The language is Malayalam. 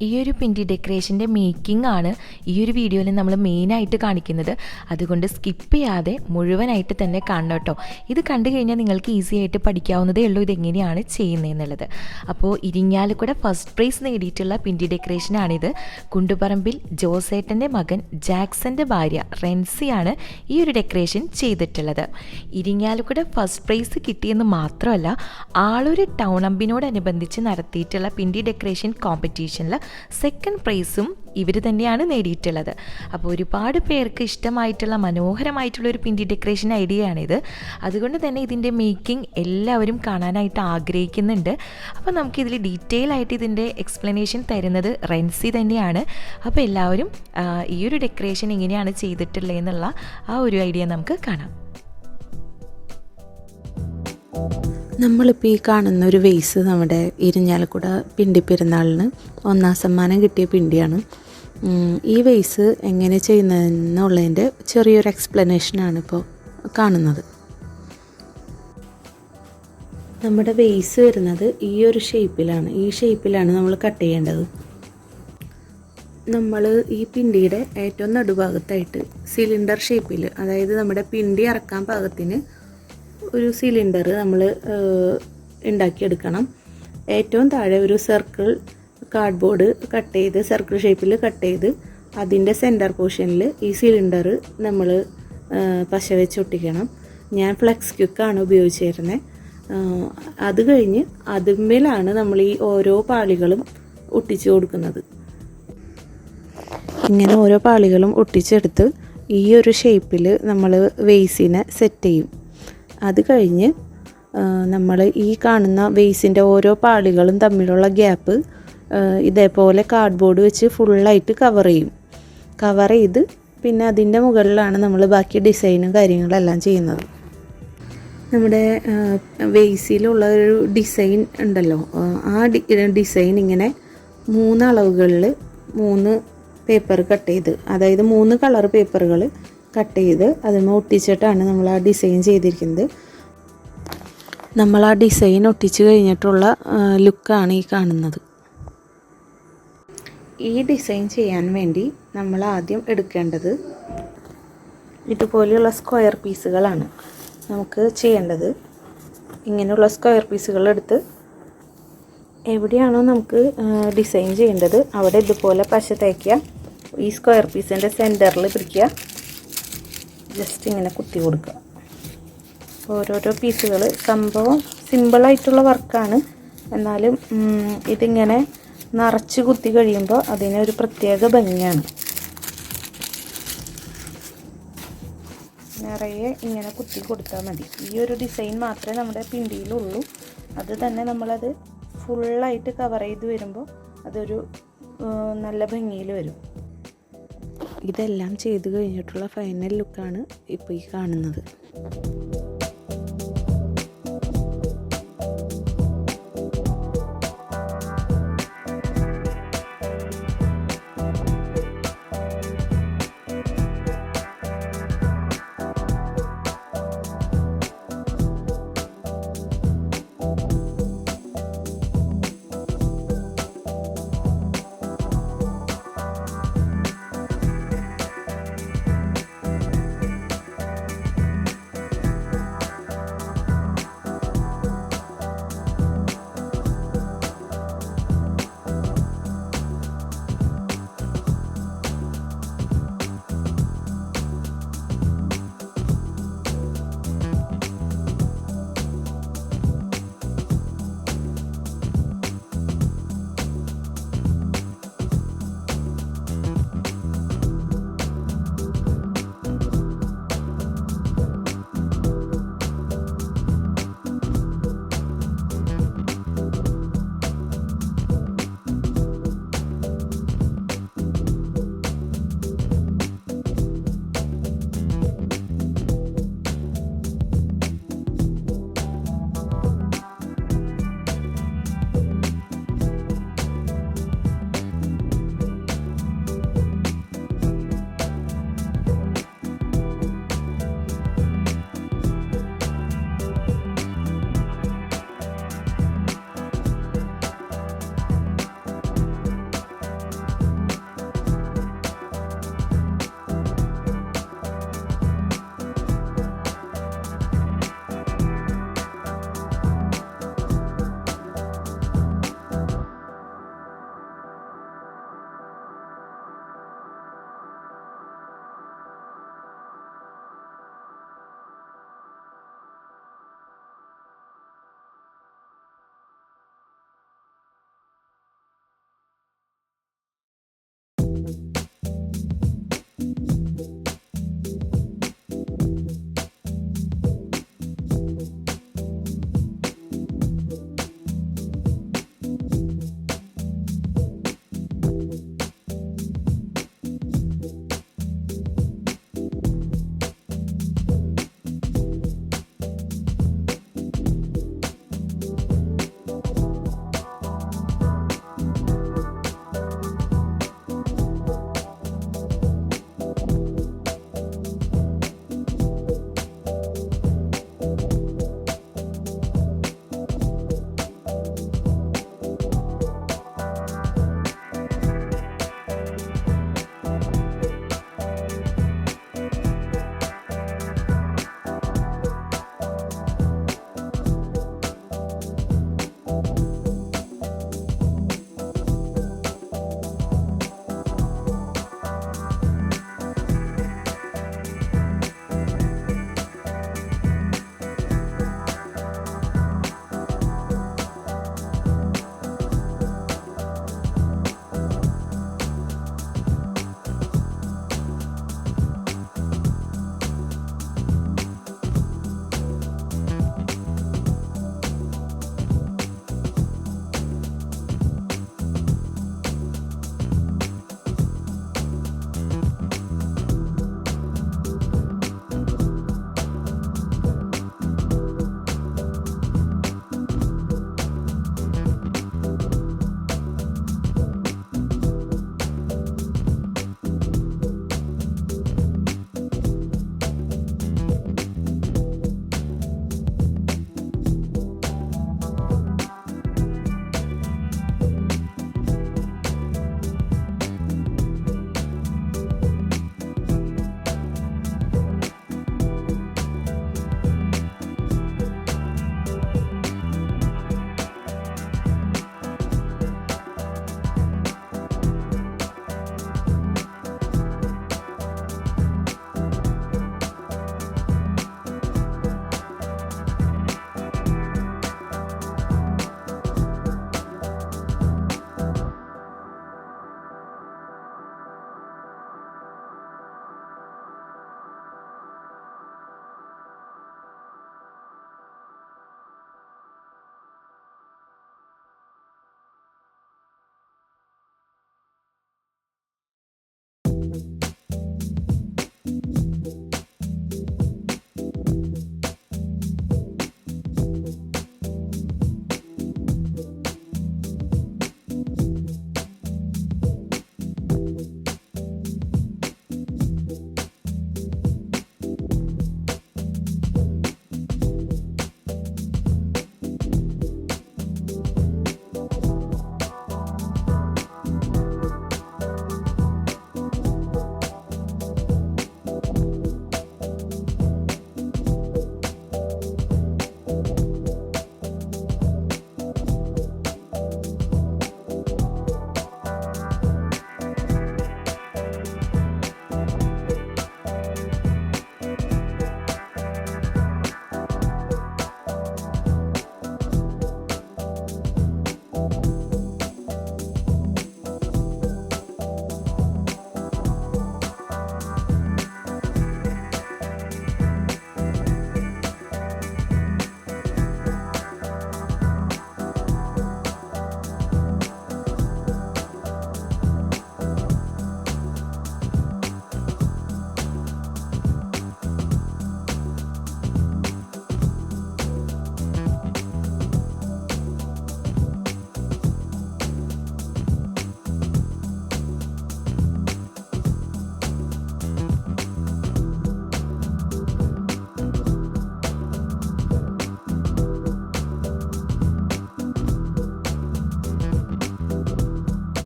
ഈ ഒരു പിണ്ടി ഡെക്കറേഷൻ്റെ മേക്കിംഗ് ആണ് ഈ ഒരു വീഡിയോയിൽ നമ്മൾ മെയിനായിട്ട് കാണിക്കുന്നത്. അതുകൊണ്ട് സ്കിപ്പ് ചെയ്യാതെ മുഴുവനായിട്ട് തന്നെ കാണണം കേട്ടോ. ഇത് കണ്ടു കഴിഞ്ഞാൽ നിങ്ങൾക്ക് ഈസി ആയിട്ട് പഠിക്കാവുന്നതേ ഉള്ളൂ ഇതെങ്ങനെയാണ് ചെയ്യുന്നതെന്നുള്ളത്. അപ്പോൾ ഇരിങ്ങാലക്കുട ഫസ്റ്റ് പ്രൈസ് നേടിയിട്ടുള്ള പിണ്ടി ഡെക്കറേഷനാണിത്. കുണ്ടുപറമ്പിൽ ജോസേട്ടൻ്റെ മകൻ ജാക്സൻ്റെ ഭാര്യ റെൻസിയാണ് ഈ ഒരു ഡെക്കറേഷൻ ചെയ്തിട്ടുള്ളത്. ഇരിങ്ങാലക്കുട ഫസ്റ്റ് പ്രൈസ് കിട്ടിയെന്ന് മാത്രമല്ല, ആളൂർ ടൗൺ അമ്പിനോടനുബന്ധിച്ച് നടത്തിയിട്ടുള്ള പിണ്ടി ഡെക്കറേഷൻ കോമ്പറ്റീഷനിൽ സെക്കൻഡ് പ്രൈസും ഇവർ തന്നെയാണ് നേടിയിട്ടുള്ളത്. അപ്പോൾ ഒരുപാട് പേർക്ക് ഇഷ്ടമായിട്ടുള്ള മനോഹരമായിട്ടുള്ള ഒരു പിണ്ടി ഡെക്കറേഷൻ ഐഡിയയാണിത്. അതുകൊണ്ട് തന്നെ ഇതിൻ്റെ മേക്കിംഗ് എല്ലാവരും കാണാനായിട്ട് ആഗ്രഹിക്കുന്നുണ്ട്. അപ്പോൾ നമുക്കിതിൽ ഡീറ്റെയിൽ ആയിട്ട് ഇതിൻ്റെ എക്സ്പ്ലനേഷൻ തരുന്നത് റെൻസി തന്നെയാണ്. അപ്പോൾ എല്ലാവരും ഈ ഒരു ഡെക്കറേഷൻ എങ്ങനെയാണ് ചെയ്തിട്ടുള്ളത് എന്നുള്ള ആ ഒരു ഐഡിയ നമുക്ക് കാണാം. നമ്മളിപ്പോൾ ഈ കാണുന്ന ഒരു വെയ്സ് നമ്മുടെ ഇരിഞ്ഞാലക്കുട പിണ്ടി പെരുന്നാളിന് 1ാം സമ്മാനം കിട്ടിയ പിണ്ടിയാണ്. ഈ വെയ്സ് എങ്ങനെ ചെയ്യുന്നതെന്നുള്ളതിൻ്റെ ചെറിയൊരു എക്സ്പ്ലനേഷനാണ് ഇപ്പോൾ കാണുന്നത്. നമ്മുടെ വെയ്സ് വരുന്നത് ഈ ഒരു ഷേപ്പിലാണ്. ഈ ഷേപ്പിലാണ് നമ്മൾ കട്ട് ചെയ്യേണ്ടത്. നമ്മൾ ഈ പിണ്ടിയുടെ ഏറ്റവും നടുഭാഗത്തായിട്ട് സിലിണ്ടർ ഷേപ്പിൽ, അതായത് നമ്മുടെ പിണ്ടി ഇറക്കാൻ പാകത്തിന് ഒരു സിലിണ്ടർ നമ്മൾ ഉണ്ടാക്കിയെടുക്കണം. ഏറ്റവും താഴെ ഒരു സർക്കിൾ കാർഡ്ബോർഡ് കട്ട് ചെയ്ത് സർക്കിൾ ഷേപ്പിൽ കട്ട് ചെയ്ത് അതിൻ്റെ സെൻറ്റർ പോർഷനിൽ ഈ സിലിണ്ടർ നമ്മൾ പശ വെച്ച് ഒട്ടിക്കണം. ഞാൻ ഫ്ലെക്സ് ക്വിക്കാണ് ഉപയോഗിച്ചിരുന്നത്. അത് കഴിഞ്ഞ് അതിന്മേലാണ് നമ്മൾ ഈ ഓരോ പാളികളും ഒട്ടിച്ചു കൊടുക്കുന്നത്. ഇങ്ങനെ ഓരോ പാളികളും ഒട്ടിച്ചെടുത്ത് ഈ ഒരു ഷേപ്പിൽ നമ്മൾ വെയ്സിനെ സെറ്റ് ചെയ്യും. അത് കഴിഞ്ഞ് നമ്മൾ ഈ കാണുന്ന വെയ്സിൻ്റെ ഓരോ പാളികളും തമ്മിലുള്ള ഗ്യാപ്പ് ഇതേപോലെ കാർഡ്ബോർഡ് വെച്ച് ഫുള്ളായിട്ട് കവർ ചെയ്യും. കവർ ചെയ്ത് പിന്നെ അതിൻ്റെ മുകളിലാണ് നമ്മൾ ബാക്കി ഡിസൈനും കാര്യങ്ങളെല്ലാം ചെയ്യുന്നത്. നമ്മുടെ വെയ്സിലുള്ള ഒരു ഡിസൈൻ ഉണ്ടല്ലോ, ആ ഡിസൈൻ ഇങ്ങനെ 3 അളവുകളിൽ 3 പേപ്പർ കട്ട് ചെയ്ത്, അതായത് 3 കളർ പേപ്പറുകൾ കട്ട് ചെയ്ത് അതിന് ഒട്ടിച്ചിട്ടാണ് നമ്മൾ ആ ഡിസൈൻ ചെയ്തിരിക്കുന്നത്. നമ്മൾ ആ ഡിസൈൻ ഒട്ടിച്ച് കഴിഞ്ഞിട്ടുള്ള ലുക്കാണ് ഈ കാണുന്നത്. ഈ ഡിസൈൻ ചെയ്യാൻ വേണ്ടി നമ്മൾ ആദ്യം എടുക്കേണ്ടത് ഇതുപോലെയുള്ള സ്ക്വയർ പീസുകളാണ് നമുക്ക് ചെയ്യേണ്ടത്. ഇങ്ങനെയുള്ള സ്ക്വയർ പീസുകൾ എടുത്ത് എവിടെയാണോ നമുക്ക് ഡിസൈൻ ചെയ്യേണ്ടത് അവിടെ ഇതുപോലെ പശ തേക്കുക. ഈ സ്ക്വയർ പീസിൻ്റെ സെൻറ്ററിൽ പിടിക്കുക, ജസ്റ്റ് ഇങ്ങനെ കുത്തി കൊടുക്കുക. ഓരോരോ പീസുകൾ, സംഭവം സിമ്പിളായിട്ടുള്ള വർക്കാണ്. എന്നാലും ഇതിങ്ങനെ നിറച്ച് കുത്തി കഴിയുമ്പോൾ അതിനൊരു പ്രത്യേക ഭംഗിയാണ്. നിറയെ ഇങ്ങനെ കുത്തി കൊടുത്താൽ മതി. ഈ ഒരു ഡിസൈൻ മാത്രമേ നമ്മുടെ പിണ്ടിയിലുള്ളൂ. അത് തന്നെ നമ്മളത് ഫുള്ളായിട്ട് കവർ ചെയ്ത് വരുമ്പോൾ അതൊരു നല്ല ഭംഗിയിൽ വരും. ഇതെല്ലാം ചെയ്ത് കഴിഞ്ഞിട്ടുള്ള ഫൈനൽ ലുക്കാണ് ഇപ്പോൾ ഈ കാണുന്നത്.